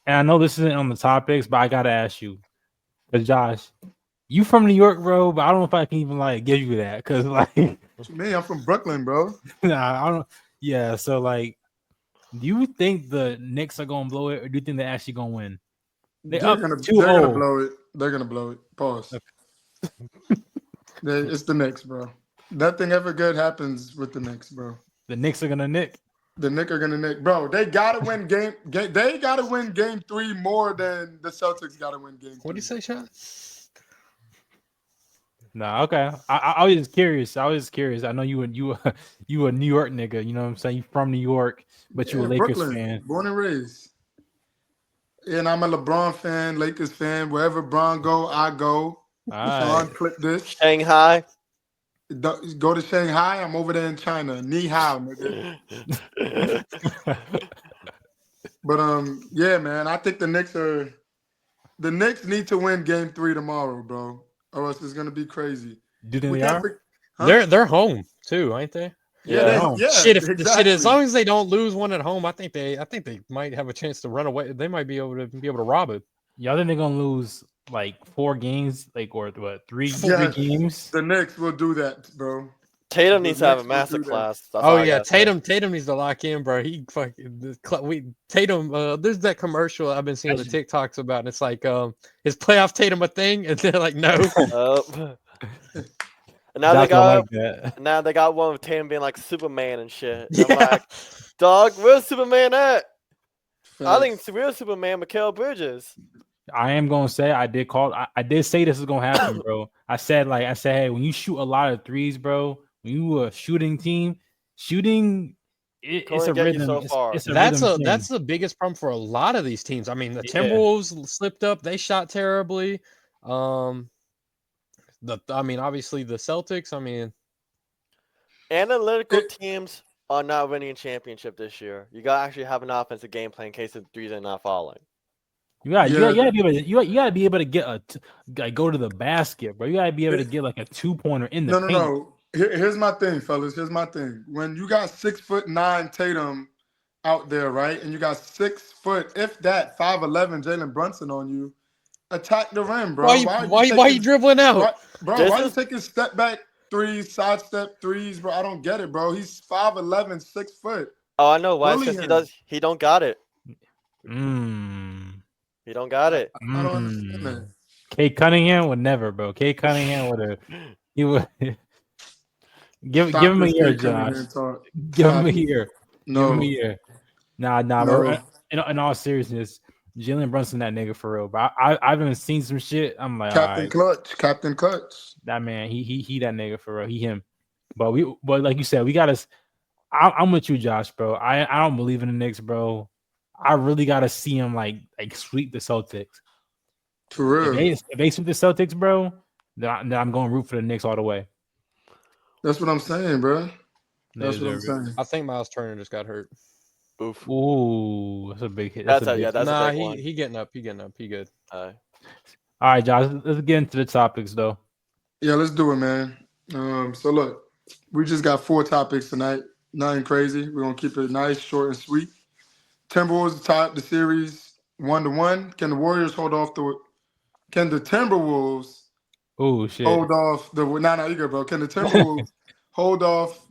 And I know this isn't on the topics, but I gotta ask you, because Josh, you from New York, bro, but I don't know if I can even like give you that, because like, To me, I'm from Brooklyn, bro. nah, I don't. Yeah, so like, do you think the Knicks are gonna blow it, or do you think they're actually gonna win? They They're up gonna two they're gonna zero. blow it. They're gonna blow it. Pause. It's the Knicks, bro. Nothing ever good happens with the Knicks, bro. The Knicks are gonna nick. The Knicks are gonna Nick, bro. They gotta win They gotta win game 3 more than the Celtics gotta win game What do you three. say, Sean? Nah, okay. I was just curious. I was just curious. I know you a New York nigga. You know what I'm saying? You from New York, but you a Yeah, Lakers Brooklyn, fan. born and raised. And I'm a LeBron fan, Lakers fan. Wherever Bron go, I go. All right. Sean, clip this. Shanghai. Go to Shanghai. I'm over there in China. Ni hao, nigga. But yeah, man. I think the Knicks need to win game 3 tomorrow, bro. Or else it's gonna be crazy. Do you think We they can't are? huh? They're home too, ain't they? Yeah, They're Yeah. home. Shit, if exactly. as long as they don't lose one at home, I think they might have a chance to run away. They might be able to rob it. Y'all think they're gonna lose like 4 games, like or what three Yes, games? the Knicks will do that, bro. Tatum The needs to have a Knicks will master do that. class. That's Oh all I yeah, gotta say. Tatum needs to lock in, bro. He fucking Tatum. There's that commercial I've been seeing the TikToks about, and it's like, is playoff Tatum a thing? And they're like, no. And now they Josh don't got like that. now they got one with Tatum being like Superman and shit. And I'm Yeah. like, dog, where's Superman at? I think Facts. it's real Superman, Mikal Bridges. I am gonna say I did say this is gonna happen, bro. I said, hey, when you shoot a lot of threes, bro, when you a shooting team, shooting it's Only a get you rhythm. so far. It's a rhythm That's thing. the biggest problem for a lot of these teams. I mean, the Yeah. Timberwolves slipped up; they shot terribly. Obviously the Celtics. I mean, Analytical It- teams are not winning a championship this year. You gotta actually have an offensive game plan in case the threes are not falling. yeah, You gotta be able to you gotta be able to get like go to the basket, bro. You gotta be able to it- get like a 2-pointer in the no, no, paint. no. Here's my thing, fellas. Here's my thing. When you got 6'9" Tatum out there, right, and you got 6 foot, if that 5'11" Jalen Brunson on you, attack the rim, bro. why you dribbling out? This Why you is taking step back threes, side step threes, bro? I don't get it, bro. He's 5'11", 6 foot. I know why. It's Bully because him. he don't got it. Mm. He don't got it. I don't understand that. Kate Cunningham would never, bro. Kate Cunningham would have. He would give Stop him a this year, kid coming Josh. here and talk. Give him Stop a it. year. Give him a No, year. Nah. no. But in all seriousness, Jalen Brunson, that nigga for real. But I've been seen some shit. I'm like, all Captain right, Clutch. Captain Clutch. that man, he that nigga for real. He him. But like you said, we gotta. I'm with you, Josh, bro. I don't believe in the Knicks, bro. I really gotta see him like sweep the Celtics. For real. If they sweep the Celtics, bro, then I'm going to root for the Knicks all the way. That's what I'm saying, bro. They That's what I'm deserve it. saying. I think Miles Turner just got hurt. Oof. Ooh, that's a big hit. That's a big. That's Nah, a big one. he getting up. He getting up. He good. All right, Josh. Let's get into the topics though. Yeah, let's do it, man. So look, we just got 4 topics tonight. Nothing crazy. We're gonna keep it nice, short, and sweet. Timberwolves top the series 1-1. Can the Warriors hold off the? Can the Timberwolves Oh shit. hold off the? No, you good, bro. Can the Timberwolves hold off?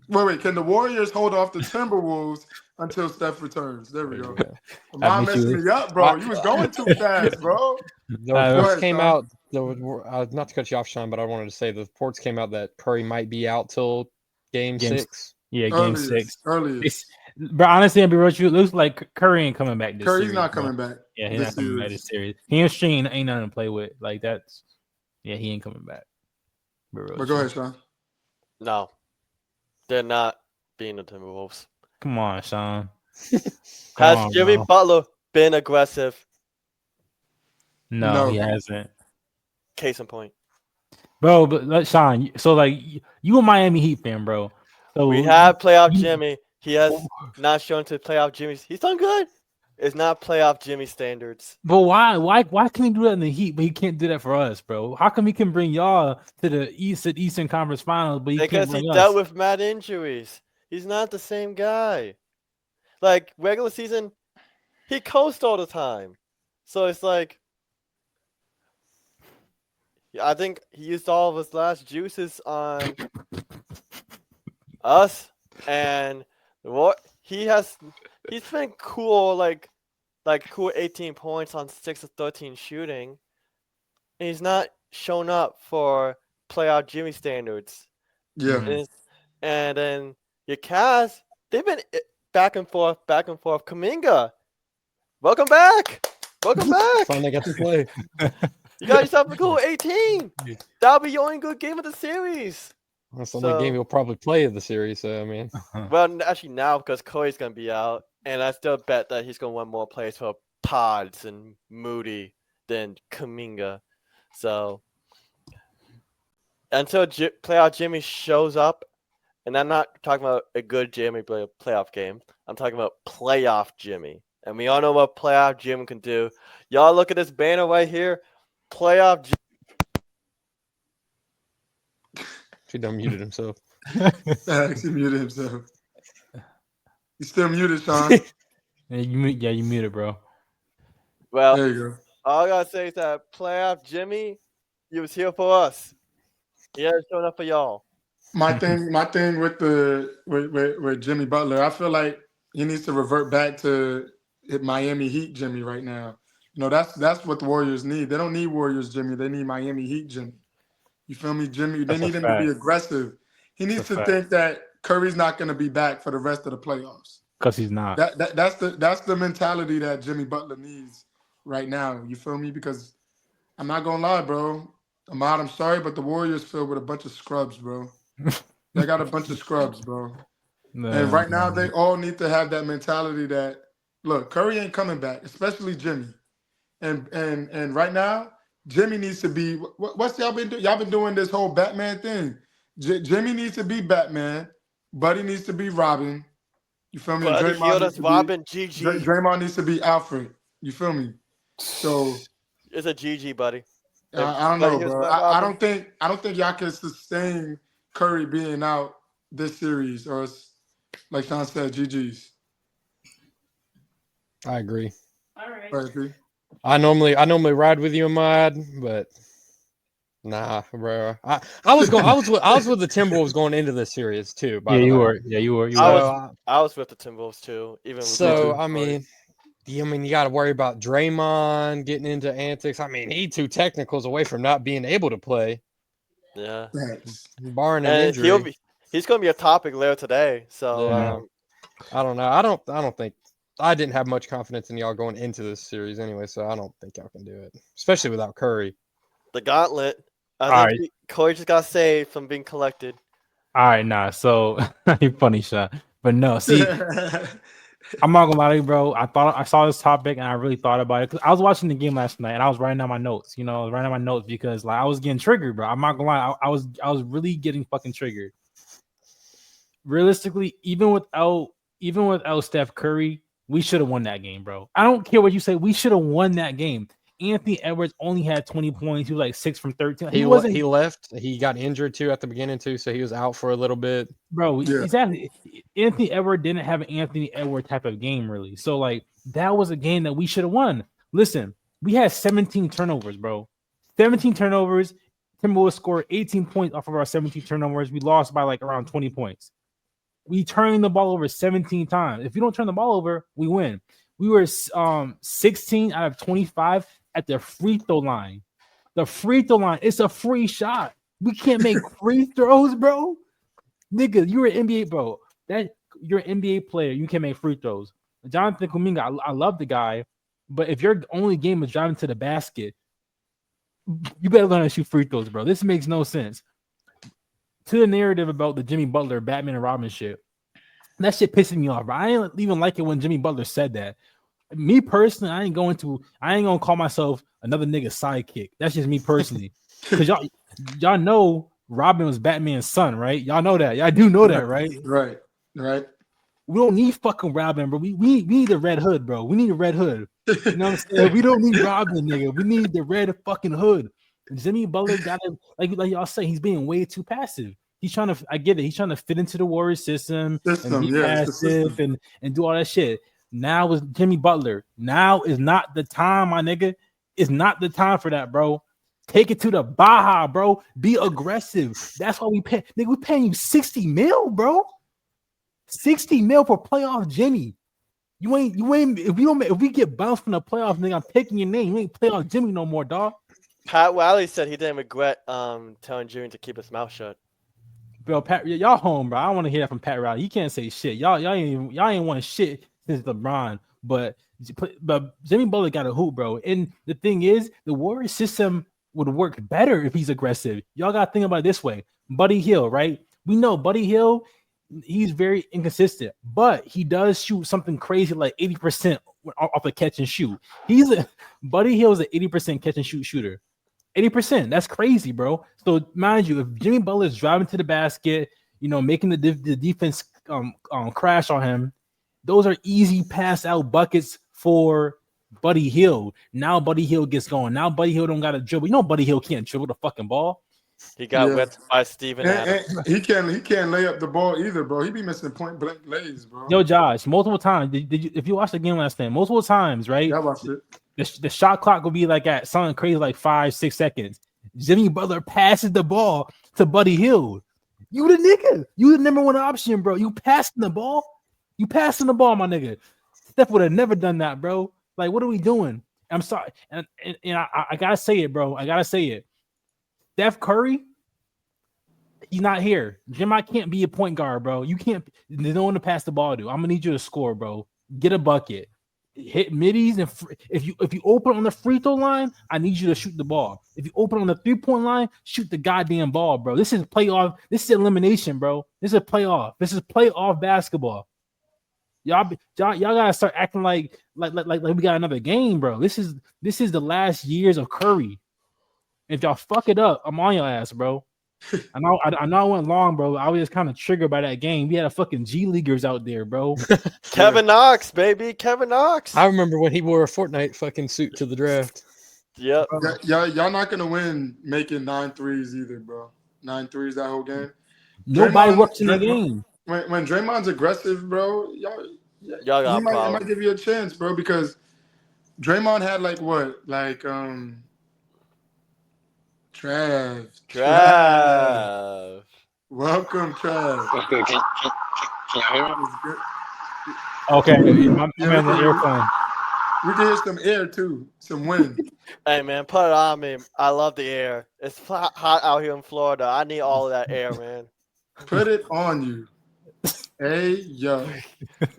Wait. Can the Warriors hold off the Timberwolves until Steph returns? There we go. I Mom bet you. messing me up, bro. You was going too fast, bro. The Go reports ahead, came Sean. out. Not to cut you off, Sean, but I wanted to say the reports came out that Curry might be out till game Game 6. Yeah, game 6. Earliest. But honestly, I'll be real with you. It looks like Curry ain't coming back this Curry's series. not bro. coming back. Yeah, he's not coming back this series. Hamstring ain't nothing to play with. Like that's. Yeah, he ain't coming back. But go ahead, Sean. No, they're not being the Timberwolves. Come on, Sean. Has Jimmy Butler been aggressive? No, he hasn't. Case in point. Bro, but Sean, so like you a Miami Heat fan, bro. So We have playoff Jimmy. He has not shown to playoff Jimmy's. He's done good. It's not playoff Jimmy standards. But why can he do that in the Heat, but he can't do that for us, bro? How come he can bring y'all to the Eastern Conference Finals, but he can't Because bring he us? dealt with mad injuries. He's not the same guy. Like regular season, he coasts all the time. So it's like, I think he used all of his last juices on us, and what he's been cool, like cool 18 points on 6 of 13 shooting. And he's not shown up for playoff Jimmy standards. Yeah. And then your Cavs, they've been back and forth. Kuminga, welcome back. Finally got to play. You got yourself a cool 18. That'll be your only good game of the series. That's the only game he'll probably play of the series. So, I mean, well, actually now because Corey's gonna be out, and I still bet that he's gonna want more plays for Pods and Moody than Kuminga. So until playoff Jimmy shows up, and I'm not talking about a good Jimmy playoff game. I'm talking about playoff Jimmy, and we all know what playoff Jimmy can do. Y'all look at this banner right here, playoff Jimmy. He done muted himself. He muted himself. He's still muted, Sean. You muted, bro. Well, there you go. All I gotta say is that playoff Jimmy, he was here for us. He has shown up for y'all. My thing with Jimmy Butler, I feel like he needs to revert back to Miami Heat Jimmy right now. You know, that's what the Warriors need. They don't need Warriors Jimmy. They need Miami Heat Jimmy. You feel me, Jimmy? They need him to be aggressive. He needs to think that Curry's not going to be back for the rest of the playoffs. Because he's not. That's the mentality that Jimmy Butler needs right now. You feel me? Because I'm not gonna lie, bro. Ahmad, I'm sorry, but the Warriors filled with a bunch of scrubs, bro. They got a bunch of scrubs, bro. And right now, they all need to have that mentality that, look, Curry ain't coming back, especially Jimmy. And right now, Jimmy needs to be. What's y'all been doing? Y'all been doing this whole Batman thing. Jimmy needs to be Batman. Buddy needs to be Robin. You feel me? Draymond needs to be Alfred. You feel me? So it's a GG, buddy. I don't know, bro. I don't think y'all can sustain Curry being out this series, or it's, like Sean said, GG's. I agree. All right. I agree. I normally ride with you, Ahmad, but nah, bro. I was with the Timberwolves going into this series too. You were. I was with the Timberwolves too. You got to worry about Draymond getting into antics. I mean, he 2 technicals away from not being able to play. Yeah, barring an injury. He's going to be a topic later today. So I don't know. I don't think I didn't have much confidence in y'all going into this series anyway. So I don't think y'all can do it, especially without Curry. The gauntlet. I think Corey just got saved from being collected. All right, nah. So you're funny, shot, but no. See. I'm not gonna lie to you, bro. I saw this topic and I really thought about it because I was watching the game last night and I was writing down my notes. I was writing down my notes because I was getting triggered, bro. I'm not gonna lie. I was really getting fucking triggered. Realistically, even without Steph Curry, we should have won that game, bro. I don't care what you say. We should have won that game. Anthony Edwards only had 20 points. He was like 6 from 13. He left. He got injured too at the beginning too, so he was out for a little bit. Bro, exactly. Anthony Edwards didn't have an Anthony Edwards type of game, really. So, that was a game that we should have won. Listen, we had 17 turnovers, bro. 17 turnovers. Timberwolves scored 18 points off of our 17 turnovers. We lost by around 20 points. We turned the ball over 17 times. If you don't turn the ball over, we win. We were 16 out of 25 at the free throw line. The free throw line, it's a free shot. We can't make free throws, bro. Nigga, you're an NBA, bro. You're an NBA player. You can't make free throws. Jonathan Kuminga, I love the guy, but if your only game is driving to the basket, you better learn how to shoot free throws, bro. This makes no sense. To the narrative about the Jimmy Butler, Batman and Robin shit, that shit pissing me off, bro. I ain't even like it when Jimmy Butler said that. Me personally, I ain't gonna call myself another nigga sidekick. That's just me personally. Because y'all know Robin was Batman's son, right? Y'all know that. Y'all do know that, right? Right. We don't need fucking Robin, bro. We need a red hood, bro. We need a red hood. You know what I'm saying? We don't need Robin, nigga. We need the red fucking hood. Jimmy Butler got him, like y'all say, he's being way too passive. He's trying to, I get it. He's trying to fit into the Warriors system and be passive and do all that shit. Now is Jimmy Butler. Now is not the time, my nigga. It's not the time for that, bro. Take it to the Baja, bro. Be aggressive. That's why we pay. Nigga, we paying you 60 mil, bro. 60 mil for playoff Jimmy. You ain't. If we get bounced from the playoffs, nigga, I'm taking your name. You ain't playoff Jimmy no more, dog. Pat Riley said he didn't regret telling Jimmy to keep his mouth shut. Bro, Pat, y'all home, bro. I don't want to hear that from Pat Riley. He can't say shit. Y'all ain't won shit since LeBron. But Jimmy Butler got a hoop, bro. And the thing is, the Warriors system would work better if he's aggressive. Y'all got to think about it this way. Buddy Hield, right? We know Buddy Hield, he's very inconsistent, but he does shoot something crazy like 80% off a catch and shoot. Buddy Hield's an 80% catch and shoot shooter. 80%. That's crazy, bro. So mind you, if Jimmy Butler is driving to the basket, making the defense crash on him, those are easy pass out buckets for Buddy Hield. Now Buddy Hield gets going. Now Buddy Hield don't got to dribble. Buddy Hield can't dribble the fucking ball. He got whipped by Steven Adams. And he can't lay up the ball either, bro. He be missing point blank lays, bro. Yo, Josh, multiple times. If you watched the game last night, multiple times, right? Yeah, I watched it. The shot clock will be like at something crazy like 5-6 seconds. Jimmy Butler passes the ball to Buddy Hield. You the nigga. You the number one option, bro. You passing the ball. You passing the ball, my nigga. Steph would have never done that, bro. Like, what are we doing? I'm sorry. And I gotta say it, bro. I gotta say it. Steph Curry, he's not here. Jim, I can't be a point guard, bro. You can't. There's no one to pass the ball to. I'm gonna need you to score, bro. Get a bucket. Hit middies, and if you open on the free throw line, I need you to shoot the ball. If you open on the 3-point line, shoot the goddamn ball, bro. This is playoff. This is elimination, bro. This is a playoff. This is playoff basketball. Y'all gotta start acting like we got another game, bro. This is the last years of Curry. If y'all fuck it up, I'm on your ass, bro. I know I went long, bro. I was just kind of triggered by that game. We had a fucking G Leaguers out there, bro. Kevin Knox, baby. Kevin Knox. I remember when he wore a Fortnite fucking suit to the draft. Yep. Y'all not gonna win making 9 threes either, bro. 9 threes that whole game. Nobody works in the game. When Draymond's aggressive, bro, y'all got he might give you a chance, bro, because Draymond had Trav. Welcome, Trav. What's good? Can you hear me? Okay, I'm in the airplane. We can hear some air too, some wind. Hey man, put it on me. I love the air. It's hot out here in Florida. I need all of that air, man. Put it on you. Hey yo.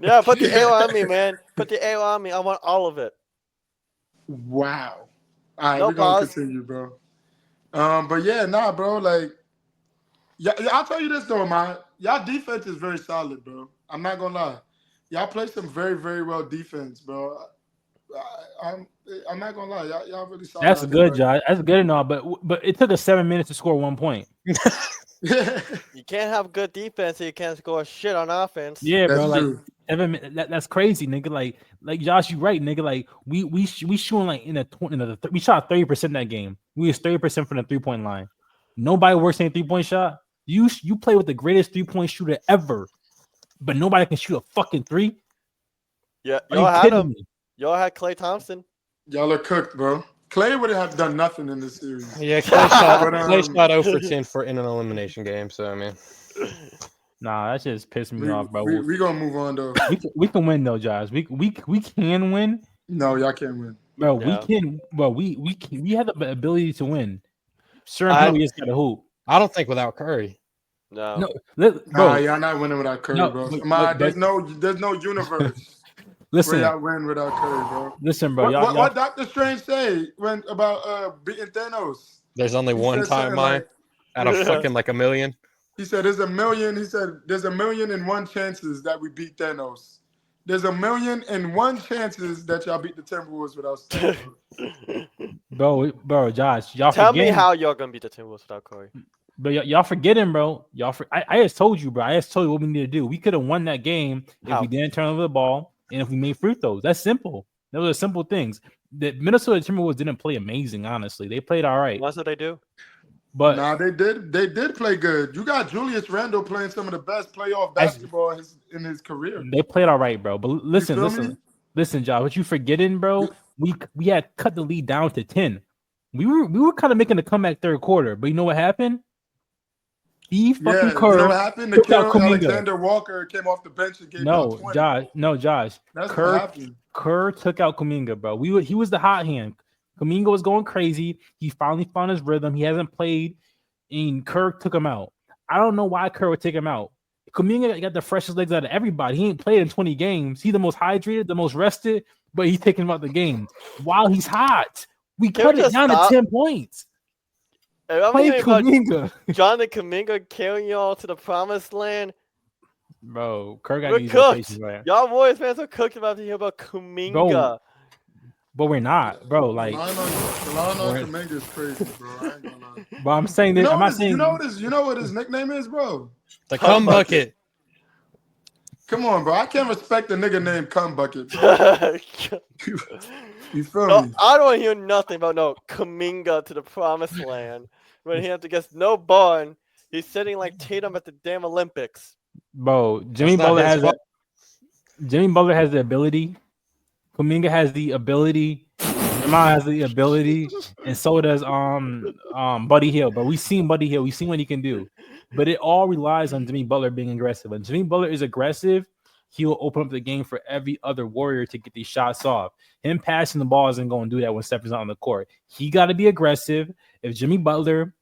Yeah, put the air on me, man. Put the air on me. I want all of it. Wow. All right, No we're gonna pause. continue, bro. But yeah, bro. Like, I'll tell you this though, man. Y'all defense is very solid, bro. I'm not gonna lie. Y'all play some very, very well defense, bro. I'm not gonna lie. Y'all really solid. That's good, Josh. That's good and all, but it took us 7 minutes to score 1 point. You can't have good defense if you can't score shit on offense. Yeah, That's bro. true. That's crazy, nigga. Like Josh, you right, nigga. Like we shooting like we shot 30% that game. We was 30% from the 3-point line. Nobody works in a 3-point shot. You play with the greatest 3-point shooter ever, but nobody can shoot a fucking 3. Yeah, Are you kidding me? Y'all had Klay Thompson. Y'all are cooked, bro. Clay would have done nothing in this series. Yeah, Clay shot, But, Clay shot 0 for 10 in an elimination game. So, I mean. Nah, that just pissed me off, bro. We gonna move on though. We can win though, Josh. We can win. No, y'all can't win. Bro, Yeah. we can. Bro, we have the ability to win. Certain people just got to hoop. I don't think without Curry. No. Bro. Y'all not winning without Curry, No, bro. but There's no universe Listen, where y'all win without Curry, bro. listen, bro. What Dr. Strange say about beating Thanos? There's only He one said something timeline out of fucking like a million. He said there's a million. He said there's 1,000,001 chances that we beat Thanos. There's 1,000,001 chances that y'all beat the Timberwolves without Steph. bro, Josh, y'all Tell me forgetting. how you're gonna beat the Timberwolves without Curry. But y'all forgetting, bro. I just told you, bro. I just told you what we need to do. We could have won that game if How? we didn't turn over the ball and if we made free throws. That's simple. Those are simple things. The Minnesota Timberwolves didn't play amazing, honestly. They played all right. That's what they do. But Nah, they did play good. You got Julius Randle playing some of the best playoff basketball in his career. they played all right, bro. But You listen, feel me? Listen, Josh, what you forgetting, bro? We had cut the lead down to 10. We were kind of making a comeback third quarter, but you know what happened? Steve fucking Yeah, you know Kerr what happened? took out Nikhil Kuminga. Alexander-Walker came off the bench and gave y'all 20. Josh. That's what happened. Kerr took out Kuminga, bro. He was the hot hand. Kuminga was going crazy. He finally found his rhythm. He hasn't played, and Kerr took him out. I don't know why Kerr would take him out. Kuminga got the freshest legs out of everybody. He ain't played in 20 games. He's the most hydrated, the most rested, but he's taking him out the game while he's hot. We Can cut we it just down stop? to 10 points. Hey, I'm Play hearing about Kuminga. Jonathan Kuminga carrying y'all to the promised land. Bro, Kerr got We're these cooked. rotations right. Y'all Warriors fans are cooked about to hear about Kuminga. Bro, but we're not, bro. Like, The line on Kuminga is crazy, bro. I ain't gonna lie. but I'm saying that I'm not saying You know what his nickname is, bro? The cum bucket. Come on, bro. I can't respect a nigga named Cum Bucket, bro. You feel No, me? I don't want to hear nothing about no Kuminga to the promised land when he has to guess no bun. He's sitting like Tatum at the damn Olympics. bro, Jimmy Butler has the ability. Kuminga has the ability. Jamal has the ability, and so does Buddy Hill. But we've seen Buddy Hill. We've seen what he can do. But it all relies on Jimmy Butler being aggressive. When Jimmy Butler is aggressive, he'll open up the game for every other Warrior to get these shots off. Him passing the ball isn't going to do that when Steph is not on the court. He got to be aggressive. If Jimmy Butler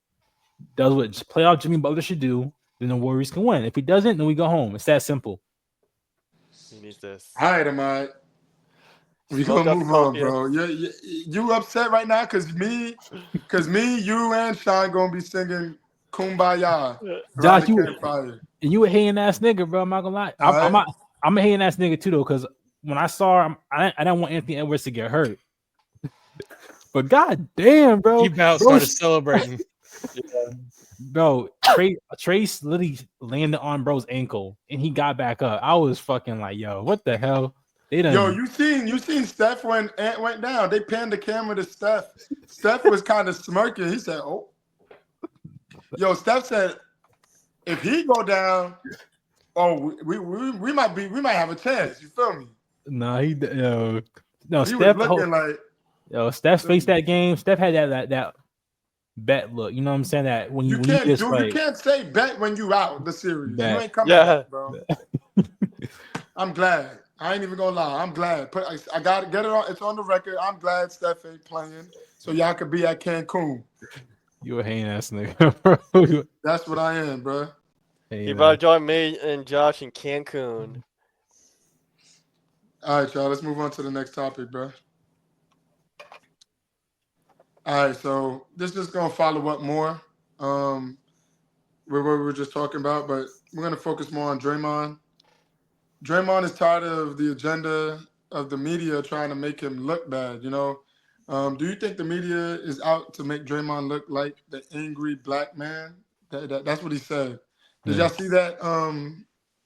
does what playoff Jimmy Butler should do, then the Warriors can win. If he doesn't, then we go home. It's that simple. He needs this. All right, Ahmad. We gonna move on, bro. You upset right now because me, you, and Sean gonna be singing "Kumbaya." Josh, you a hating ass nigga, bro. I'm not gonna lie. I'm a hating ass nigga too, though, because when I saw him, I didn't want Anthony Edwards to get hurt. But god damn, bro, he about started celebrating. Bro, Trace literally landed on bro's ankle and he got back up. I was fucking like, yo, what the hell? Yo, you seen Steph when Ant went down? They panned the camera to Steph. Steph was kind of smirking. He said, "Oh, yo." Steph said, "If he go down, we might have a chance." You feel me? No, he Steph was looking like Steph faced that game. Steph had that bet look. You know what I'm saying? That when you can't say bet when you out the series. Bet. You ain't coming back, bro. I'm glad. I ain't even gonna lie. I'm glad. I gotta get it on. It's on the record. I'm glad Steph ain't playing, so y'all could be at Cancun. You a hating ass nigga, bro. That's what I am, bro. He about to join me and Josh in Cancun. All right, y'all. Let's move on to the next topic, bro. All right, so this is just gonna follow up more. What we were just talking about, but we're gonna focus more on Draymond. Draymond is tired of the agenda of the media trying to make him look bad, you know. Do you think the media is out to make Draymond look like the angry black man? That's what he said. Did y'all see that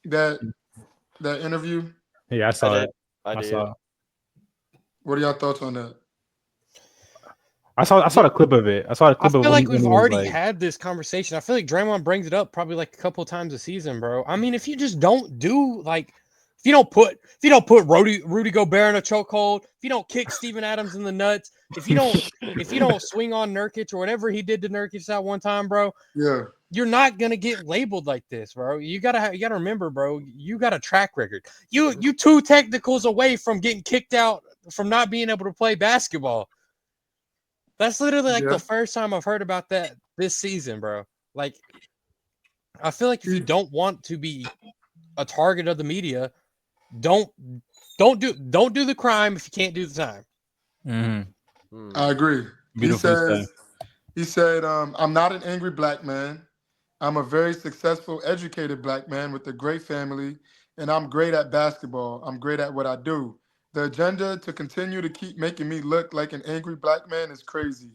that interview? Yeah, I saw it. I saw it. What are y'all thoughts on that? I saw the clip of it. I feel like we've already had this conversation. I feel like Draymond brings it up probably like a couple times a season, bro. I mean, if you just don't do like, if you don't put Rudy Gobert in a chokehold, if you don't kick Steven Adams in the nuts, if you don't swing on Nurkic or whatever he did to Nurkic that one time, bro, you're not gonna get labeled like this, bro. You gotta remember, bro. You got a track record. You 2 technicals away from getting kicked out from not being able to play basketball. That's literally like the first time I've heard about that this season, bro. Like, I feel like if you don't want to be a target of the media, don't do the crime if you can't do the time. Mm-hmm. I agree. He said, I'm not an angry black man. I'm a very successful, educated black man with a great family, and I'm great at basketball. I'm great at what I do. The agenda to continue to keep making me look like an angry black man is crazy.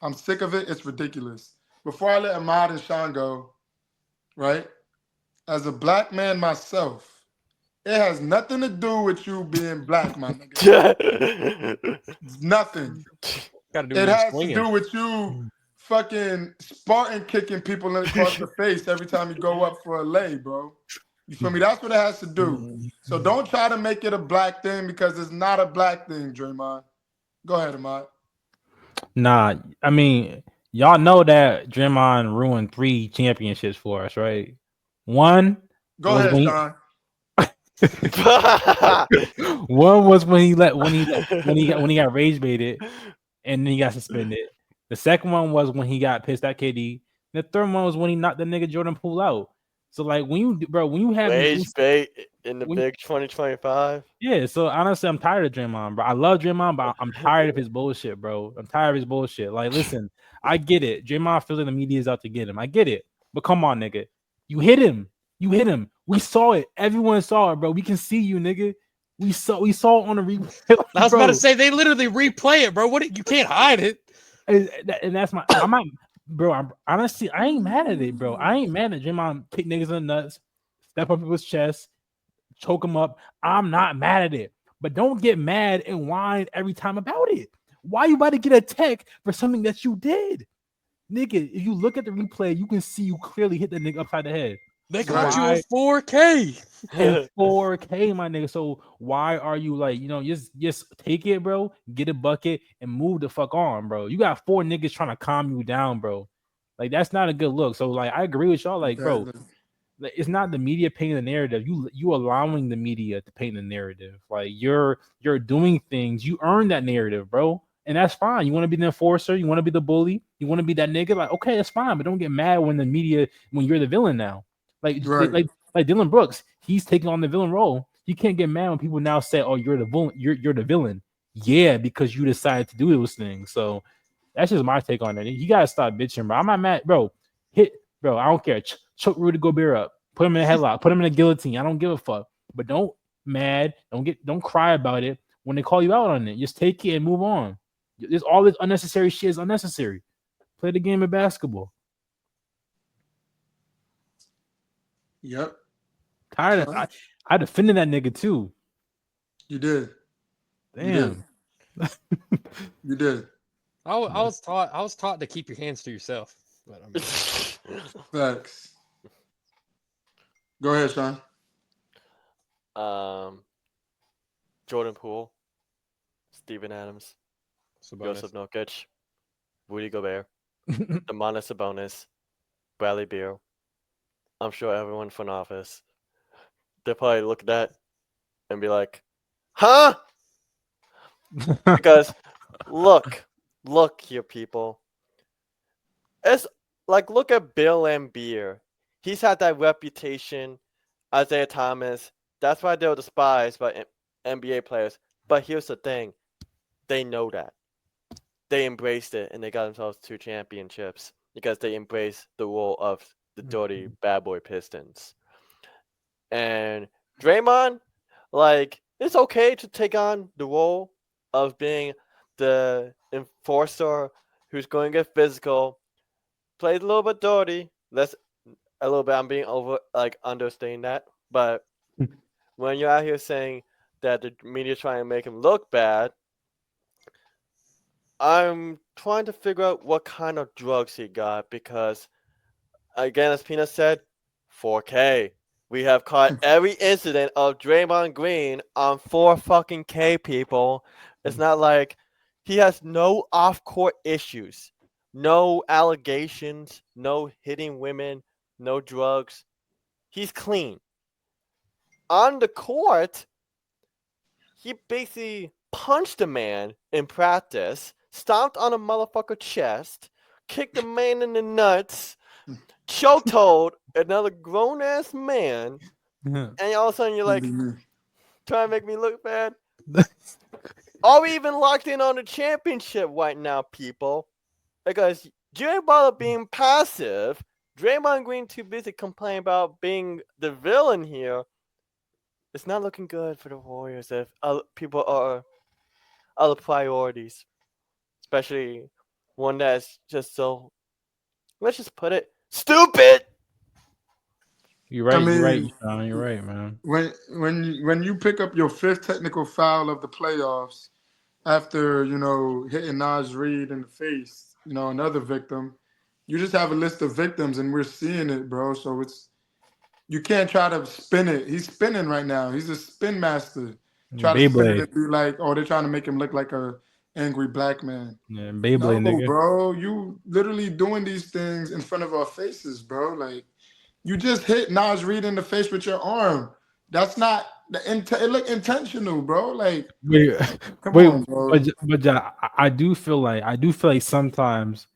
I'm sick of it. It's ridiculous. Before I let Ahmad and Sean go, right? As a black man myself, it has nothing to do with you being black, my nigga. Nothing. It has to do with you fucking Spartan kicking people across the face every time you go up for a lay, bro. You feel me? That's what it has to do. So don't try to make it a black thing because it's not a black thing, Draymond. Go ahead, Ahmad. Nah, I mean, y'all know that Draymond ruined 3 championships for us, right? One Go was ahead, when Sean. one was when he got rage baited and then he got suspended. The second one was when he got pissed at KD. The third one was when he knocked the nigga Jordan Poole out. So like when you have Rage bait in the when, big 2025. yeah, so honestly, I'm tired of Draymond, bro. I love Draymond, but I'm tired of his bullshit, bro. I'm tired of his bullshit. Like, listen, I get it. Draymond feels like the media is out to get him. I get it. But come on, nigga. You hit him. You hit him. We saw it. Everyone saw it, bro. We can see you, nigga. We saw it on the replay. I was about to say they literally replay it, bro. You can't hide it. And that's I'm not, bro. Honestly, I ain't mad at it, bro. I ain't mad at Draymond kick niggas in the nuts, step up people's chest, choke them up. I'm not mad at it. But don't get mad and whine every time about it. Why you about to get a tech for something that you did? Nigga, if you look at the replay, you can see you clearly hit the nigga upside the head. They caught you in 4K. In 4K, my nigga. So why are you like, just take it, bro, get a bucket and move the fuck on, bro. You got 4 niggas trying to calm you down, bro. Like, that's not a good look. So, like, I agree with y'all. Like, bro, it's not the media painting the narrative. You allowing the media to paint the narrative. Like, you're doing things. You earn that narrative, bro. And that's fine. You want to be the enforcer. You want to be the bully. You want to be that nigga. Like, okay, that's fine. But don't get mad when you're the villain now. Like Dylan Brooks, he's taking on the villain role. You can't get mad when people now say, "Oh, you're the villain." You're the villain. Yeah, because you decided to do those things. So that's just my take on it. You gotta stop bitching, bro. I'm not mad, bro. Bro. I don't care. Choke Rudy Gobert up. Put him in a headlock. Put him in a guillotine. I don't give a fuck. But don't mad. Don't cry about it when they call you out on it. Just take it and move on. There's all this unnecessary shit is unnecessary. Play the game of basketball. Yep. Tired of I defended that nigga too. You did. Damn. You did. I was taught to keep your hands to yourself. But I mean. Facts. Go ahead, Sean. Jordan Poole, Steven Adams, Joseph Nurkic, Rudy Gobert, Domantas Sabonis, Bradley Beal. I'm sure everyone from office, they'll probably look at that and be like, huh? Because look here, people. It's like, look at Bill Laimbeer. He's had that reputation. Isaiah Thomas. That's why they were despised by NBA players. But here's the thing. They know that. They embraced it, and they got themselves 2 championships because they embraced the role of the dirty bad boy Pistons. And Draymond, like, it's okay to take on the role of being the enforcer who's going to get physical, plays a little bit dirty. A little bit. I'm being understating that, but when you're out here saying that the media's trying to make him look bad, I'm trying to figure out what kind of drugs he got because, again, as Peanut said, 4K. We have caught every incident of Draymond Green on 4 fucking K, people. It's not like he has no off-court issues, no allegations, no hitting women, no drugs. He's clean. On the court, he basically punched a man in practice, stomped on a motherfucker's chest, kicked a man in the nuts, chokehold another grown-ass man, and all of a sudden you're like, trying to make me look bad? Are we even locked in on the championship right now, people? Because you ain't bother being passive. Draymond Green too busy complaining about being the villain here. It's not looking good for the Warriors if people are other priorities, especially one that's just so, let's just put it, stupid. You're right. You're right, Sean. You're right, man. When you pick up your 5th technical foul of the playoffs after hitting Naj Reid in the face, another victim. You just have a list of victims, and we're seeing it, bro. So you can't try to spin it. He's spinning right now. He's a spin master. Try to spin it Beyblade. and be like, oh, they're trying to make him look like a angry black man. Yeah, No, Beyblade, nigga. bro, you literally doing these things in front of our faces, bro. Like, you just hit Nas Reed in the face with your arm. That's not it look intentional, bro. Like, Wait, come wait, on, bro. but yeah, I do feel like sometimes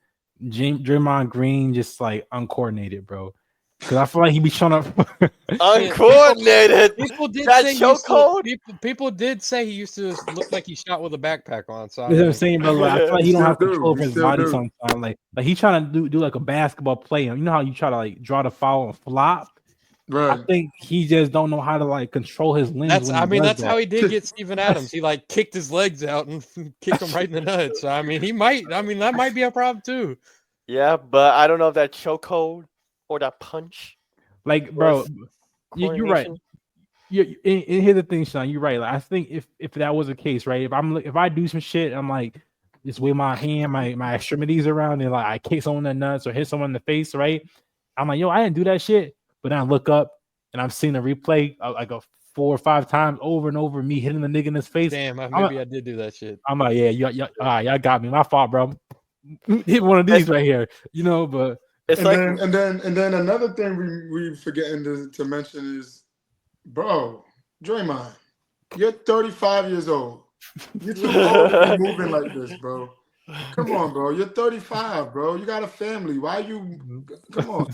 Draymond Green just like uncoordinated, bro. Because I feel like he be trying to. Uncoordinated. People did That say he used to, chokehold? people did say he used to look like he shot with a backpack on. So I You know what I'm mean, saying, bro? Like, I feel like He he don't still have do. control over He his still body do. sometimes. Like he trying to do like a basketball play. You know how you try to like draw the foul and flop. I Right. think he just don't know how to like control his limbs when he does that's that. how he did get Steven Adams. He like kicked his legs out and kicked him right in the nuts. So I mean, that might be a problem too. Yeah, but I don't know if that chokehold or that punch Like, bro, was you're right. coordination. And here's the thing, Sean. You're right. Like, I think if that was the case, right? If I do some shit, I'm like just wave my hand, my extremities around, and like I kick someone in the nuts or hit someone in the face, right? I'm like, yo, I didn't do that shit. But then I look up and I'm seeing a replay like a 4 or 5 times over and over, me hitting the nigga in his face. Damn, maybe I did do that shit. I'm like, yeah, all right, y'all got me. My fault, bro. Hit one of these right here, you know. But It's like and then another thing we forgetting to mention is, bro, Draymond, you're 35 years old. You're too old to be moving like this, bro. Come on, bro. You're 35, bro. You got a family. Why you? Come on.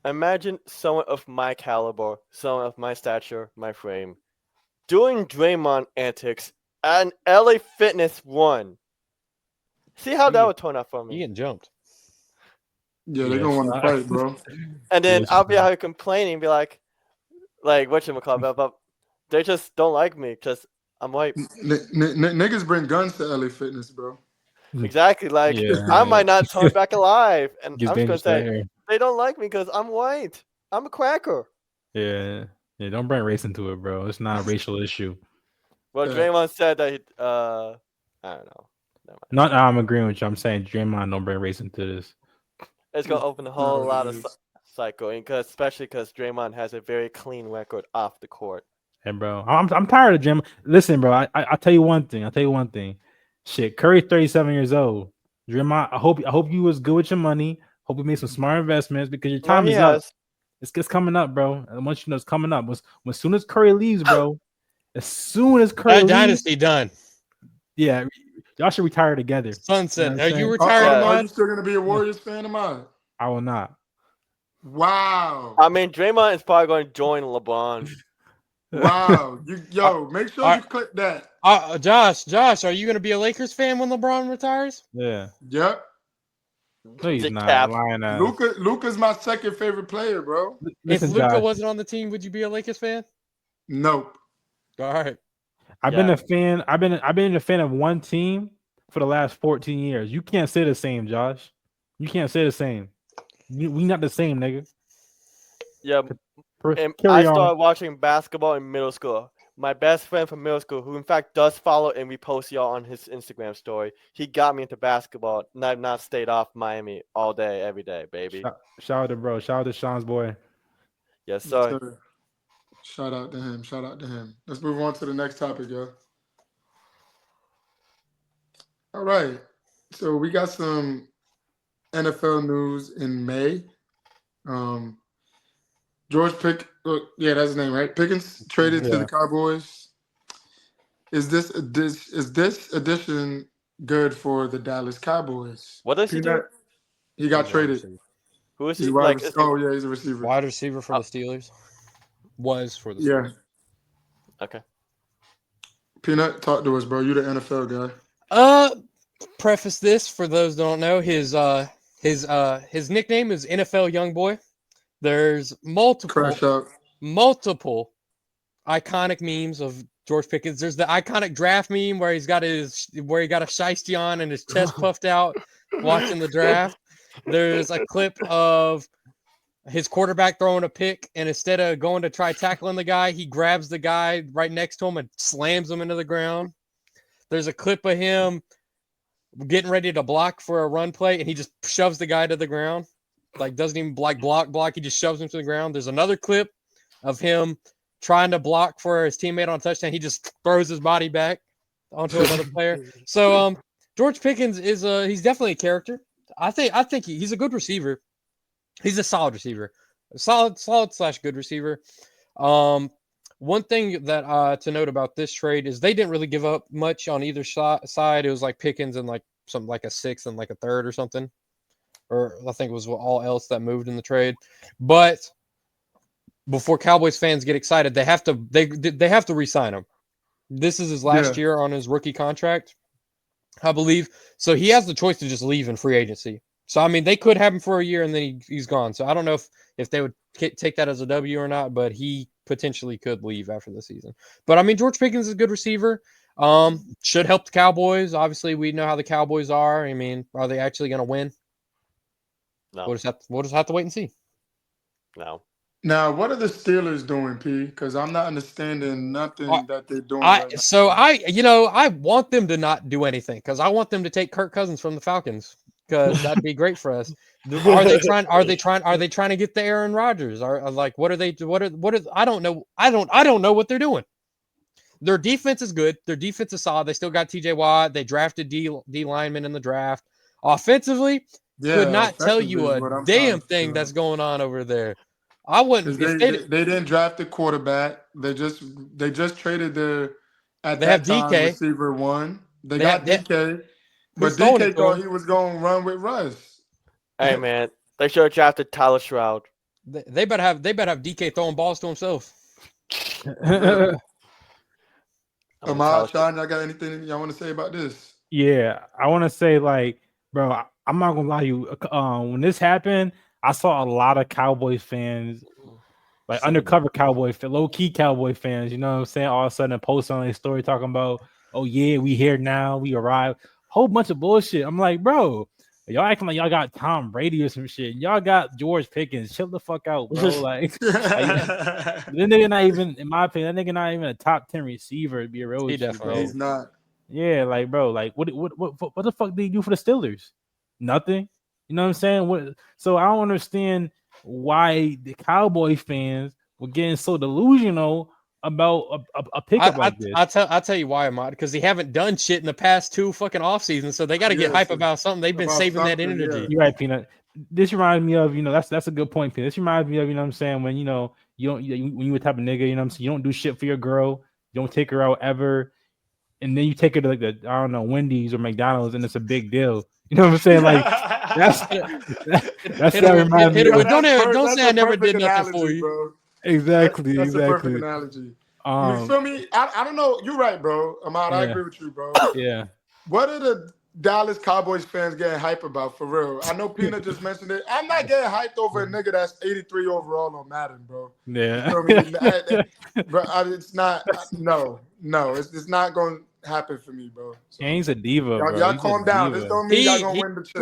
imagine someone of my caliber, someone of my stature, my frame, doing Draymond antics at an LA Fitness 1. See how that would turn out for You me. getting jumped. Yeah, they're gonna want to fight, bro. And then Yes, I'll be out here complaining, be like whatchamacallit, but they just don't like me because I'm white. Niggas bring guns to LA Fitness, bro. Exactly. Like, yeah, I might not turn back alive. And gets I'm just going dangerous to out say, here. they don't like me because I'm white. I'm a cracker. Yeah, don't bring race into it, bro. It's not a racial issue. Well, Yeah. Draymond said that I don't know. Never mind. Not I'm agreeing with you. I'm saying Draymond don't bring race into this. It's going to open a whole No, lot it of is. cycle, especially because Draymond has a very clean record off the court. Hey, bro, I'm tired of Jim. Listen, bro, I'll tell you one thing. Shit, Curry 37 years old. Draymond, I hope you was good with your money. Hope you made some smart investments because your No, time he is up. has. It's coming up, bro. And once you know it's coming up, when soon as Curry leaves, bro. As soon as Curry That leaves, dynasty done. yeah, y'all should retire together. Sunset. You know what Are I'm you saying? retired, Yeah. Are Ahmad? you still gonna be a Warriors fan of mine? I will not. Wow. I mean, Draymond is probably going to join LeBron. Wow. Make sure Are- you click that. Josh, are you going to be a Lakers fan when LeBron retires? Yeah, Yep. no, he's The not cap. lying. Luka's my second favorite player, bro. Listen, If Luka Josh, wasn't on the team, would you be a Lakers fan? Nope. All right. I've been a fan. I've been a fan of one team for the last 14 years. You can't say the same, Josh. You can't say the same. We not the same, nigga. Yeah. And Carry I on. started watching basketball in middle school. My best friend from middle school, who in fact does follow and repost y'all on his Instagram story, he got me into basketball, and I've not stayed off Miami all day, every day, baby. Shout out to bro. Shout out to Sean's boy. Yes, sir. Sir. Shout out to him. Let's move on to the next topic, yo. All right. So we got some NFL news in May. George that's his name, right? Pickens traded to the Cowboys. Is this addition good for the Dallas Cowboys? What does he do? He got traded. Who is he? He's he's a receiver. Wide receiver for the Steelers. Was for the Steelers. Yeah. Okay. Peanut, talk to us, bro. You the NFL guy. Preface this for those who don't know. His nickname is NFL Youngboy. There's multiple iconic memes of George Pickens. There's the iconic draft meme where he got a shiesty on and his chest puffed out watching the draft. There's a clip of his quarterback throwing a pick, and instead of going to try tackling the guy, he grabs the guy right next to him and slams him into the ground. There's a clip of him getting ready to block for a run play, and he just shoves the guy to the ground. like doesn't even block. He just shoves him to the ground. There's another clip of him trying to block for his teammate on a touchdown. He just throws his body back onto another player. So George Pickens is he's definitely a character. I think he's a good receiver. He's a solid receiver, solid / good receiver. One thing that to note about this trade is they didn't really give up much on either side. It was like Pickens and like something like a 6th and like a 3rd or something, or I think it was all else that moved in the trade. But before Cowboys fans get excited, they have to re-sign him. This is his last year on his rookie contract, I believe. So he has the choice to just leave in free agency. So I mean, they could have him for a year and then he's gone. So I don't know if they would take that as a W or not, but he potentially could leave after the season. But I mean, George Pickens is a good receiver. Should help the Cowboys. Obviously, we know how the Cowboys are. I mean, are they actually going to win? No. We'll just have to wait and see. No. Now, what are the Steelers doing, P? Because I'm not understanding nothing that they're doing. I want them to not do anything because I want them to take Kirk Cousins from the Falcons because that'd be great for us. Are they trying to get the Aaron Rodgers? I don't know. I don't know what they're doing. Their defense is good. Their defense is solid. They still got TJ Watt. They drafted D lineman in the draft. Offensively, could not tell you a damn thing that's going on over there. I wouldn't. They didn't draft a quarterback. They just traded their DK receiver 1. They got DK, but Who's DK thought he was going to run with Russ. Hey man, they should have drafted Tyler Stroud. They better have DK throwing balls to himself. Ahmad, Sean, y'all got anything y'all want to say about this? Yeah, I want to say, like, bro, I'm not gonna lie to you. When this happened, I saw a lot of Cowboys fans, like undercover low key Cowboy fans. You know what I'm saying? All of a sudden, post on their story talking about, "Oh yeah, we here now, we arrived." Whole bunch of bullshit. I'm like, bro, y'all acting like y'all got Tom Brady or some shit. Y'all got George Pickens. Chill the fuck out, bro. Like, that nigga not even, in my opinion, that nigga not even a top 10 receiver. To be a real, He's not. Yeah, like, bro, like, what the fuck did he do for the Steelers? Nothing. You know what I'm saying? So I don't understand why the Cowboy fans were getting so delusional about a pickup like this. I'll tell you why, Ahmad, because they haven't done shit in the past 2 fucking off seasons, so they got to get hype about something. They've been saving that energy. Yeah. You're right, Peanut. This reminds me of, that's a good point, Peanut. This reminds me of, you know what I'm saying, when, when you a type of nigga, you know what I'm saying, you don't do shit for your girl, you don't take her out ever, and then you take her to, like, the, I don't know, Wendy's or McDonald's, and it's a big deal. You know what I'm saying? Like, that's that reminds me. Don't say I never did nothing for you. Bro. Exactly. That's a perfect analogy. You feel me? I don't know. You're right, bro. Ahmad, I agree with you, bro. Yeah. What are the Dallas Cowboys fans getting hype about, for real? I know Peanut just mentioned it. I'm not getting hyped over a nigga that's 83 overall on Madden, bro. Yeah. You feel me? Bro, it's not. No. It's not going to happen for me, bro. So, he's a diva, bro. Y'all calm down. This don't mean y'all going to win the chip.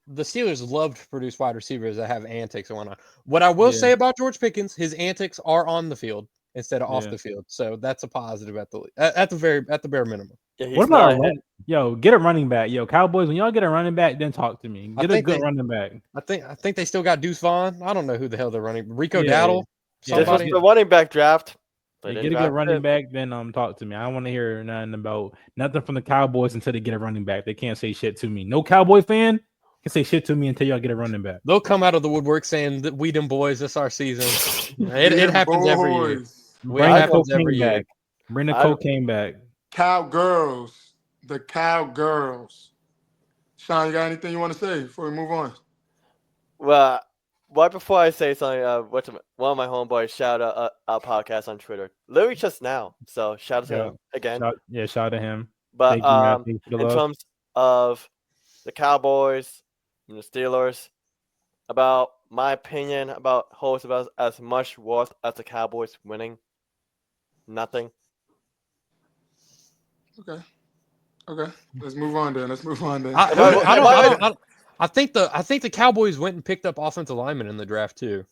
The Steelers love to produce wide receivers that have antics and whatnot. What I will say about George Pickens, his antics are on the field instead of off the field. So that's a positive at the bare minimum. Yeah, what about get a running back? Yo, Cowboys, when y'all get a running back, then talk to me. Get a good running back. I think they still got Deuce Vaughn. I don't know who the hell they're running. Rico Dowdle. This was the running back draft. Get a good running back, then talk to me. I don't want to hear nothing from the Cowboys until they get a running back. They can't say shit to me. No Cowboy fan can say shit to me until y'all get a running back. They'll come out of the woodwork saying that we them boys, this our season. It happens every year. Bring the cocaine back. Bring the cocaine back. Cowgirls. The Cowgirls. Sean, you got anything you want to say before we move on? Well, right before I say something, one of my homeboys shout out our podcast on Twitter, literally just now. So shout out to him again. Shout out to him. But in terms of the Cowboys and the Steelers, about my opinion about holds about as much worth as the Cowboys winning. Nothing. Okay. Let's move on then. I think the Cowboys went and picked up offensive linemen in the draft too.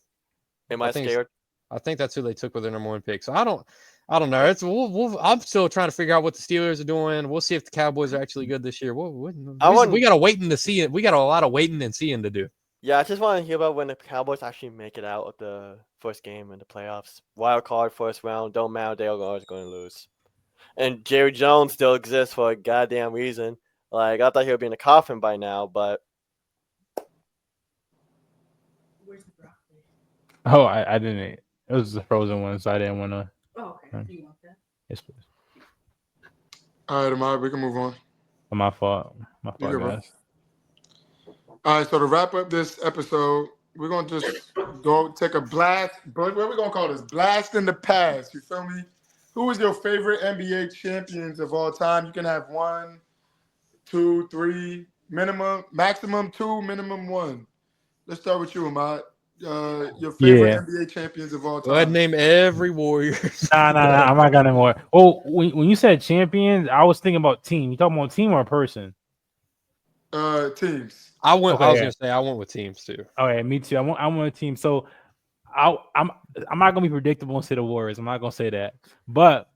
Am I scared? I think that's who they took with their number 1 pick. So I don't know. I'm still trying to figure out what the Steelers are doing. We'll see if the Cowboys are actually good this year. We got to wait and see it. We got a lot of waiting and seeing to do. Yeah, I just want to hear about when the Cowboys actually make it out of the first game in the playoffs. Wild card, first round, don't matter. They're always going to lose. And Jerry Jones still exists for a goddamn reason. Like, I thought he would be in the coffin by now, but Where's the broccoli? Oh, I didn't. It was the frozen one, so I didn't want to. Oh, okay. Do you want that? Yes, please. All right, Amari, we can move on. My fault. My You fault, good, bro. guys. All right, so to wrap up this episode, we're gonna just go take a blast. What are we gonna call this? Blast in the past. You feel me? Who is your favorite NBA champions of all time? You can have 1, 2, 3, maximum 2, minimum 1. Let's start with you, Ahmad. Your favorite Yeah. NBA champions of all Go ahead time. and name every Warrior. Nah. I'm not gonna more. Oh, when you said champions, I was thinking about team. You talking about team or person? Teams. I was Okay, gonna say I went with teams too. Okay, me too. I want a team. So I'm not gonna be predictable and say the Warriors. I'm not gonna say that, but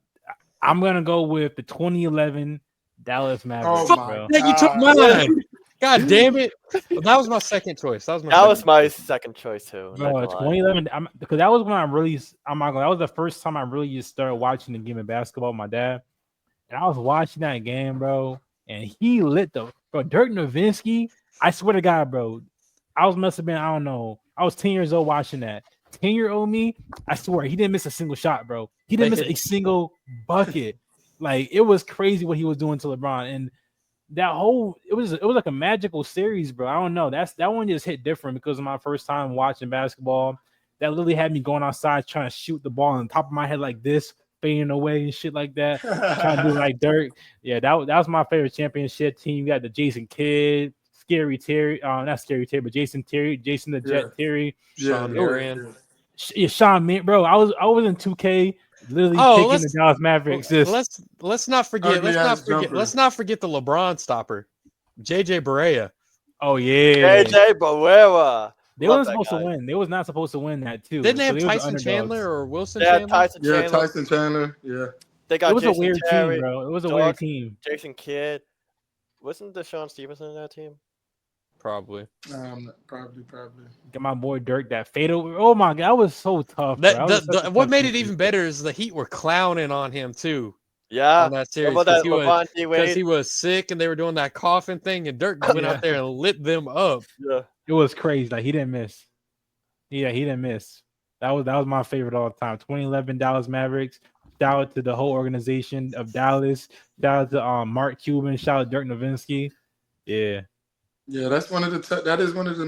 I'm gonna go with the 2011 Dallas Mavericks, Oh my bro. Yeah, you took mine. God damn it! Well, that was my second choice. That was my second choice too. I'm not Bro, gonna lie. 2011. Because that was when I'm not gonna. That was the first time I really just started watching the game of basketball with my dad, and I was watching that game, bro, and he lit the bro. Dirk Nowitzki. I swear to God, bro, I must have been, I don't know. I was 10 years old watching that. 10-year-old me, I swear, he didn't miss a single shot, bro. He didn't miss a single bucket. Like, it was crazy what he was doing to LeBron. And that it was like a magical series, bro. I don't know. That one just hit different because of my first time watching basketball. That literally had me going outside trying to shoot the ball on top of my head like this, fading away and shit like that. Trying to do like Dirk. Yeah, that was my favorite championship team. You got the Jason Kidd, Scary Terry, not Scary Terry, but Jason the Jet Terry, Sean Marion. Sean Marion, bro. I was in 2K, literally picking the Dallas Mavericks. Let's not forget the LeBron stopper, JJ Barea. Oh yeah, JJ Barea. They weren't supposed to win. They was not supposed to win that too. Didn't they have Tyson Chandler or Wilson Chandler? Chandler? Tyson Chandler. Yeah. They got it was Jason a weird Terry, team, bro. It was a weird team. Jason Kidd. Wasn't Deshaun Stevenson in that team? Probably. Probably. Get my boy Dirk that fadeaway. Oh my god, that was so tough. What made it even better is the Heat were clowning on him too. Yeah, on that series because he was sick and they were doing that coughing thing, and Dirk went out there and lit them up. Yeah, it was crazy. Like he didn't miss. Yeah, he didn't miss. That was my favorite all the time. 2011 Dallas Mavericks. Shout out to the whole organization of Dallas. Shout out to Mark Cuban. Shout out Dirk Nowitzki. Yeah. Yeah, that's one of the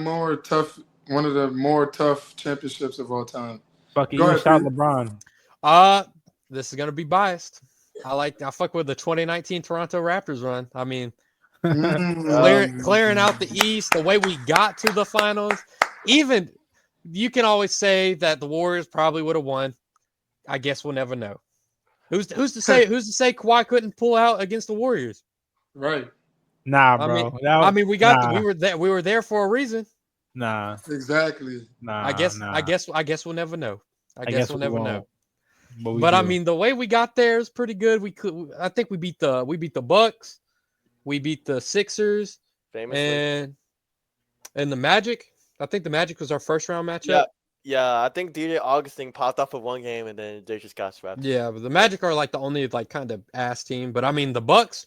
more tough championships of all time. Fuck you, shout out LeBron. This is gonna be biased. I fuck with the 2019 Toronto Raptors run. I mean, clearing out the East, the way we got to the finals. Even you can always say that the Warriors probably would have won. I guess we'll never know. Who's to say Kawhi couldn't pull out against the Warriors? Right. Nah, bro. We were there for a reason. Nah. Exactly. Nah. I guess we'll never know. I guess we'll never know. But I mean, the way we got there is pretty good. I think we beat the Bucks, we beat the Sixers, famously, and the Magic. I think the Magic was our first round matchup. Yeah. I think DJ Augustine popped off for one game and then they just got swept. Yeah, but the Magic are like the only like kind of ass team. But I mean, the Bucks.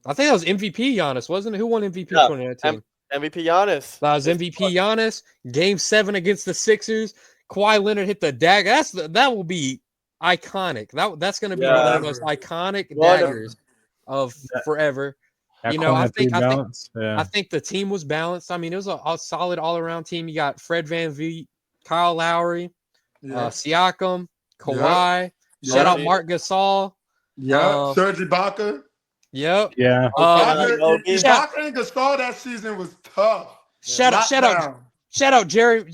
I think that was MVP Giannis, wasn't it? Who won MVP 2019? MVP Giannis. That was MVP Giannis. Game 7 against the Sixers. Kawhi Leonard hit the dagger. That will be iconic. That's going to be one of the most iconic daggers of forever. I think the team was balanced. I mean, it was a solid all-around team. You got Fred VanVleet, Kyle Lowry, Siakam, Kawhi. Shout out Mark Gasol. Yeah, Serge Ibaka. Yep. Yeah. Ibaka and Gasol that season was tough. Shout out Jeremy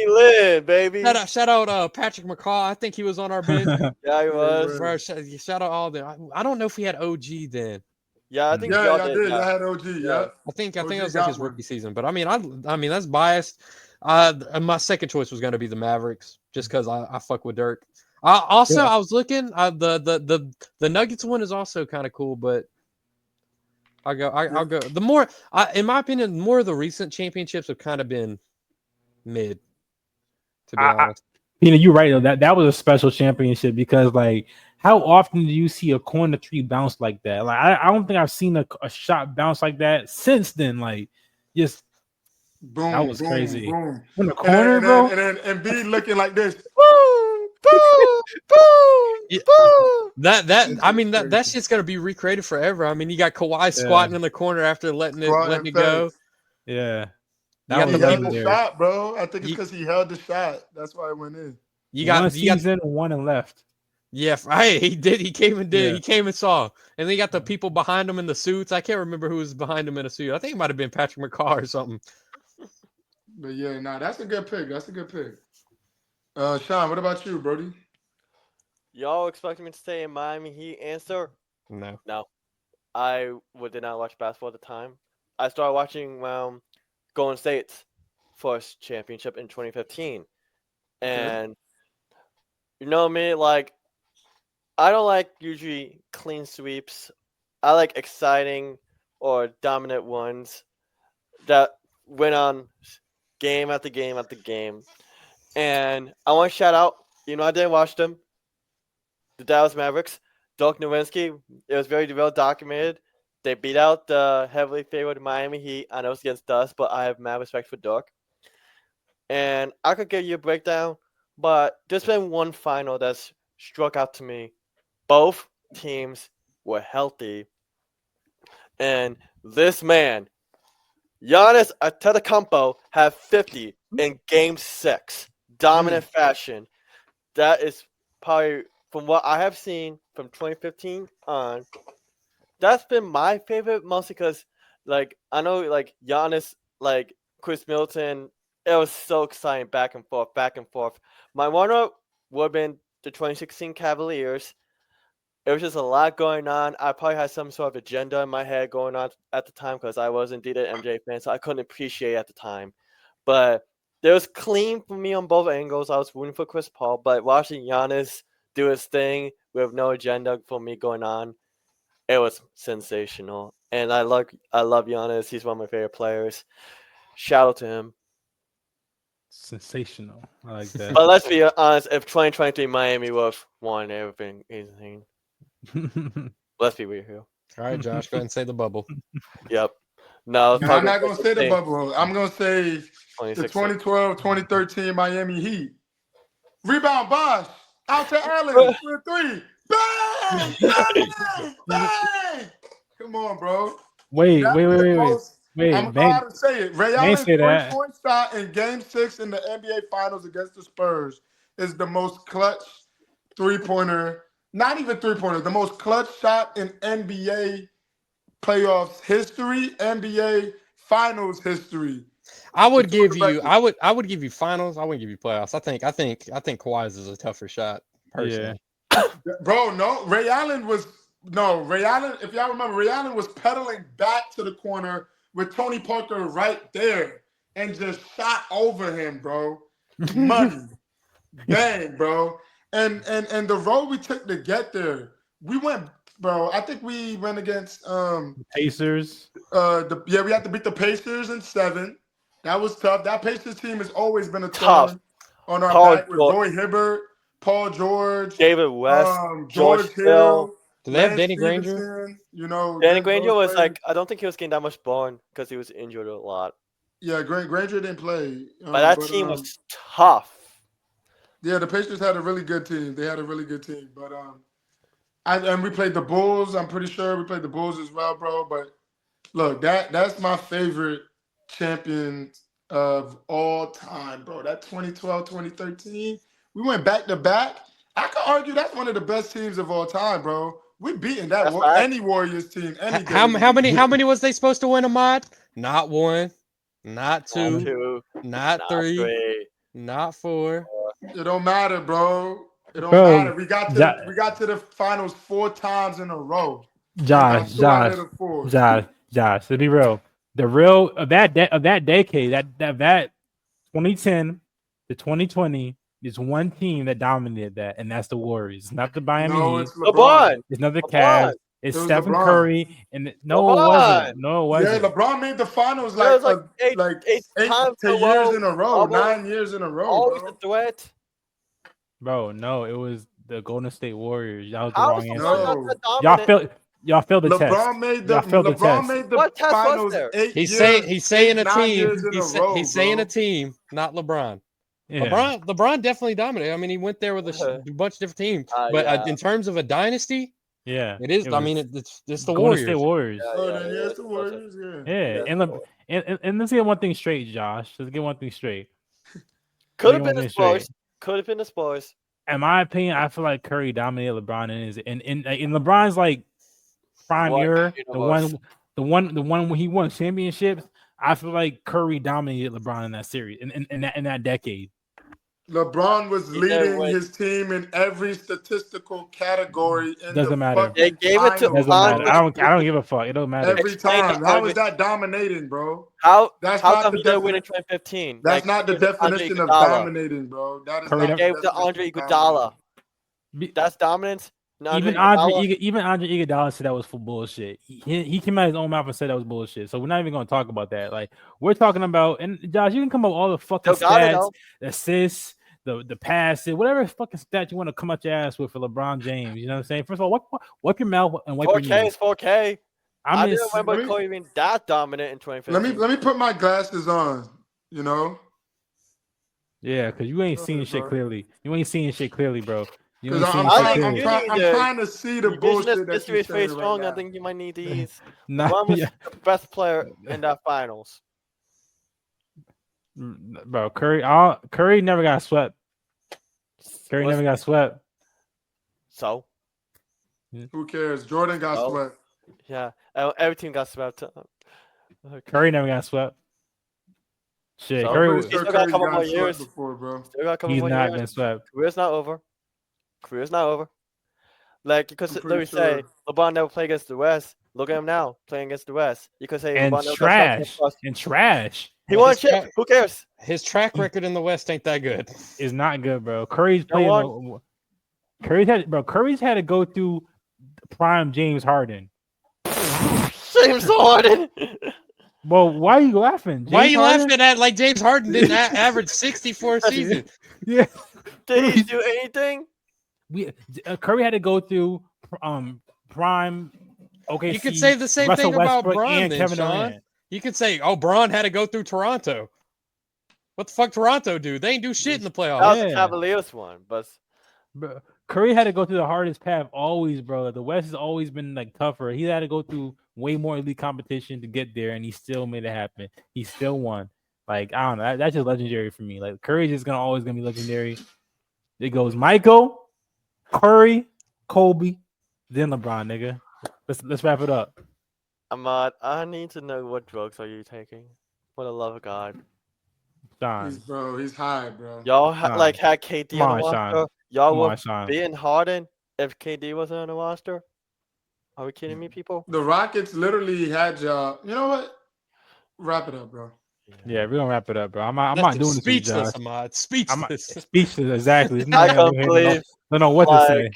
Lin, baby. Shout out Patrick McCaw. I think he was on our bench. Yeah, he was. Bro, shout out all them. I don't know if he had OG then. Yeah, I think y'all did. I had OG. Yeah. I think it was like his rookie season. But I mean that's biased. My second choice was going to be the Mavericks, just because I fuck with Dirk. I was looking. The Nuggets one is also kind of cool, but I'll go. The more, in my opinion, more of the recent championships have kind of been mid. To be honest, you're right though. That was a special championship because like, how often do you see a corner three bounce like that? Like, I don't think I've seen a shot bounce like that since then. Like, just Boom, that was boom, crazy. boom. In the corner, and bro. then Embiid looking like this. Boom, boom, boom, Yeah. boom. I mean that's just gonna be recreated forever. I mean, you got Kawhi squatting in the corner after letting it go. Yeah, You got He the held people the shot, bro. I think it's because he held the shot. That's why it went in. You got one season, one and left. Yeah, right. He did. He came and did. Yeah. He came and saw. And then you got the people behind him in the suits. I can't remember who was behind him in a suit. I think it might have been Patrick McCaw or something. But yeah, that's a good pick. That's a good pick. Sean, what about you, Brody? Y'all expecting me to say a Miami Heat answer? No. I did not watch basketball at the time. I started watching Golden State's first championship in 2015. And you know me, like, I don't like usually clean sweeps. I like exciting or dominant ones that went on game after game after game. And I want to shout out, I didn't watch them, the Dallas Mavericks. Dirk Nowitzki, it was very well documented. They beat out the heavily favored Miami Heat. I know it's against us, but I have mad respect for Dirk. And I could give you a breakdown, but there's been one final that's struck out to me. Both teams were healthy. And this man, Giannis Antetokounmpo, had 50 in Game 6. Dominant fashion. That is probably, from what I have seen from 2015 on, that's been my favorite, mostly because, like, I know, like, Giannis, like, Chris Middleton, it was so exciting, back and forth, back and forth. My runner would have been the 2016 Cavaliers. It was just a lot going on. I probably had some sort of agenda in my head going on at the time because I was indeed an MJ fan, so I couldn't appreciate it at the time. But it was clean for me on both angles. I was rooting for Chris Paul, but watching Giannis do his thing with no agenda for me going on, it was sensational. And I love Giannis. He's one of my favorite players. Shout out to him. Sensational. I like that. But let's be honest, if 2023 Miami would have won everything, let's be real here. All right, Josh, go ahead and say the bubble. Yep. No, I'm not going to say the bubble. I'm going to say the 2012-2013 Miami Heat. Rebound, Bosh. Out to Allen for 3. Bang! Bang! Bang! Come on, bro. Wait. I'm about to say it. Ray Allen's point shot in Game 6 in the NBA Finals against the Spurs is the most clutch three-pointer. Not even three-pointer. The most clutch shot in NBA playoffs history, NBA Finals history. I would give you finals. I wouldn't give you playoffs. I think Kawhi's is a tougher shot, personally. Yeah. Bro, no. Ray Allen, if y'all remember, Ray Allen was pedaling back to the corner with Tony Parker right there and just shot over him, bro. Money. Bang, bro. And the road we took to get there, we went, bro. I think we went against Pacers. We had to beat the Pacers in 7. That was tough. That Pacers team has always been a thorn on our back with Roy Hibbert, Paul George, David West, George Hill. Do they have Danny Granger? Danny Granger was like, I don't think he was getting that much ball because he was injured a lot. Yeah, Granger didn't play. But that team was tough. Yeah, the Pacers had a really good team. They had a really good team. But and we played the Bulls. I'm pretty sure we played the Bulls as well, bro. But look, that's my favorite champion of all time, bro. That 2012, 2013, we went back to back. I could argue that's one of the best teams of all time, bro. We beating any Warriors team any day. How many was they supposed to win, Ahmad? Not 1, not 2, not 3, not 4. It don't matter, bro. It don't matter. We got to the finals 4 times in a row. Josh. To be real, the real of that decade, that 2010 to 2020 is one team that dominated that, and that's the Warriors. Not the Miami Heat. It's LeBron. It's not the Cavs. It's It was Stephen LeBron. Curry, and no, it LeBron. wasn't. No, it Yeah, wasn't. LeBron made the finals It was like like eight times 10 in a years row, in a row, almost- 9 years in a row, Always bro. a threat. Bro, no, it was the Golden State Warriors. Y'all was the How wrong is answer. LeBron not No. that Y'all dominant? failed the test. Y'all failed the LeBron test. made the What test was finals there? 8 He's years. saying a 9 team. years in a row, He's saying bro. a team, not LeBron. Yeah. LeBron definitely dominated. I mean, he went there with a bunch of different teams. But Yeah. in terms of a dynasty, Yeah. it is. It I was mean, it's the Golden Warriors. State Warriors. Yeah, Oh, yeah, then yeah, it's the Warriors, yeah. Yeah. And let's get one thing straight, Josh. Let's get one thing straight. Could have Let's get been one the thing straight. Spurs. Could have been the Spurs. In my opinion, I feel like Curry dominated LeBron in LeBron's like prime What era, universe? the one when he won championships. I feel like Curry dominated LeBron in that series in that decade. LeBron was He did leading win. his team in every statistical category in Doesn't the matter. fucking They gave it to finals, Doesn't matter. bro. I don't give a fuck. It don't matter. Every Explain to time. How Andre- is that dominating, bro? How That's how not come the he didn't win in definition. 2015? That's not the give it to Andre definition of Iguodala. dominating, bro. That is Curry not the Gave it to definition Andre of dominating. Iguodala. That's dominance. And Even Andre Iguodala said that was for bullshit. He came out his own mouth and said that was bullshit. So we're not even gonna talk about that. Like we're talking about, and Josh, you can come up with all the fucking Still got it, stats, though. assists, the passes, whatever fucking stat you want to come out your ass with for LeBron James. You know what I'm saying? First of all, wipe your mouth and wipe your 4K knees. is 4K. I mean, didn't remember Kobe being that dominant in 2015. Let me put my glasses on, you know? yeah, because you ain't Go seeing ahead, shit bro. clearly. You ain't seeing shit clearly, bro. You Because ain't seeing I'm shit trying, clearly. I'm trying to see the Your bullshit business that history you're is very saying strong. right I now. think you might need these. Nah, LeBron was yeah. the best player in that finals. Bro, Curry never got swept. Curry Was- never got swept. So Who cares? Jordan got Oh. swept. yeah, every team got swept. Curry never got swept. Shit, So, Curry. Pretty sure He's still got a Curry couple got more swept years. before, bro. Still got a couple He's more not years. been swept. Career's not over. Career's not over. Like you could I'm let pretty me say, sure. LeBron never played against the West. Look at him now playing against the West. You could say And LeBron never got trash. swept. And trash He won a His chip. track- Who cares? His track record in the West ain't that good. is not good, bro. Curry's No playing. Curry's had to go through prime James Harden. James Harden. Well, why are you laughing? Why are James you Harden? laughing at like James Harden didn't average 64 seasons? Yeah, Did he do anything? Curry had to go through prime. Okay, You could say the same Russell thing about Westbrook Bron and then, Kevin Sean. Durant. You could say, oh, Bron had to go through Toronto. What the fuck Toronto do? They ain't do shit in the That playoffs. was Yeah. the Cavaliers one, but Bro, Curry had to go through the hardest path always, bro. The West has always been like tougher. He had to go through way more elite competition to get there, and he still made it happen. He still won. Like I don't know, that's just legendary for me. Like Curry's just always gonna be legendary. It goes Michael, Curry, Kobe, then LeBron, nigga. Let's wrap it up. Ahmad, I need to know what drugs are you taking? For the love of God, Sean, He's high, bro. y'all Sean. like had KD Come on on, the Sean. roster. Y'all Come would on, Sean. be in Harden if KD wasn't on the roster. Are we kidding me, people? The Rockets literally had y'all. You know what? Wrap it up, bro. Yeah, we're gonna wrap it up, bro. I'm not That's doing this to you, speechless, Josh. Ahmad. I'm Speechless. speechless, exactly. I can't believe Don't know what to say.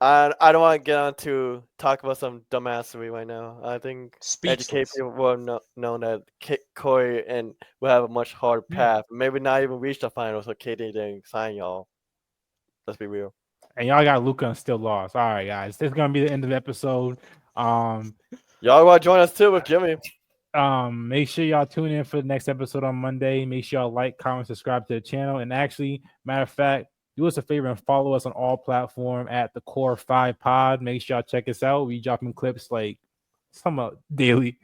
I don't want to get on to talk about some dumbassery right now. I think educate Speechless. people will know that Corey and will have a much harder path. Maybe not even reach the finals. So KD didn't sign y'all. Let's be real. And y'all got Luka and still lost. All right, guys. This is gonna be the end of the episode. Y'all want to join us too with Jimmy. Make sure y'all tune in for the next episode on Monday. Make sure y'all like, comment, subscribe to the channel. And actually, matter of fact, do us a favor and follow us on all platforms at the Core 5 Pod. Make sure y'all check us out. We dropping clips like somewhat daily.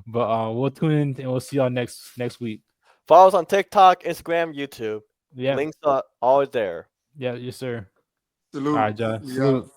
But we'll tune in and we'll see y'all next week. Follow us on TikTok, Instagram, YouTube. Yeah. Links are always there. Yeah, yes, sir. Salute. All right, John. We Salute. out.